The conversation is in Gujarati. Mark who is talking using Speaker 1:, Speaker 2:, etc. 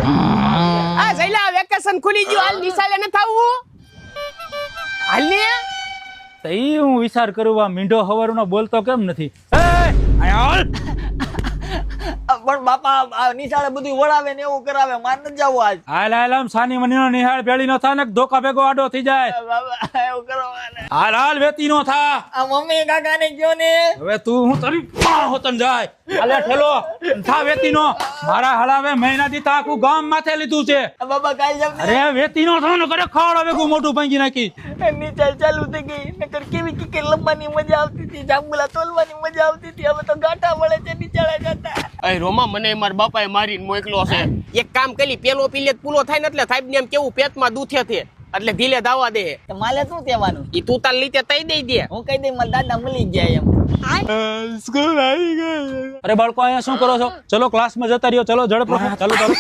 Speaker 1: આ જઈલા વેકેશન ખુલી ગયું હાલ નિશાળે ન થાવું હાલ ને
Speaker 2: તઈ હું વિચાર કરું આ મીંઢો હવારનો બોલતો કેમ નથી એ આયા હાલ
Speaker 3: પણ બાપા નિશાળે બધું વળાવે ને એવું કરાવે માર ન જાવું આજ
Speaker 2: હાલ હાલ આમ સાની મનીનો નિહાળ ભેળી નો થા ને ધોકા ભેગો આડો થઈ જાય
Speaker 3: બાબા એવું કરવાને
Speaker 2: હાલ હાલ વેતી નો થા
Speaker 3: આ મમ્મી કાકા ને કયો ને
Speaker 2: હવે તું હું તારી હોતન જાય હાલે ઠેલો થા વેતી નો મારા હલાવે મહિના થી આખું ગામ માથે લીધું છે
Speaker 3: બાબા કાઈ જાવ
Speaker 2: અરે વેતી નો થા ને કરે ખાવડા ભેગું મોટું ભાંગી નાખી
Speaker 3: નિશાળ ચાલુ થઈ ગઈ નકર કેવી કિકે લંબાની મજા આવતી હતી જાંબુલા તોલવાની મજા આવતી હતી હવે તો ગાંઠા મળે છે નિશાળે જતા
Speaker 1: અય રોમા મને મારા બાપાએ મારીને મોકલો છે એક કામ કરી પેલો પીલે પૂરો થાય ને એટલે સાહેબ ને એમ કેવું પેટમાં દુખે છે એટલે ઢીલે દાવા દે
Speaker 3: તો માલે શું કહેવાનું
Speaker 1: ઈ તું તાર લીતે તઈ દઈ દે
Speaker 3: હું કહી દઈ મારા દાદા મળી ગયા એમ
Speaker 2: અરે બાળકો અહીંયા શું કરો છો ચલો ક્લાસમાં જતા રહ્યો ચલો ઝડપ ચાલો ચાલો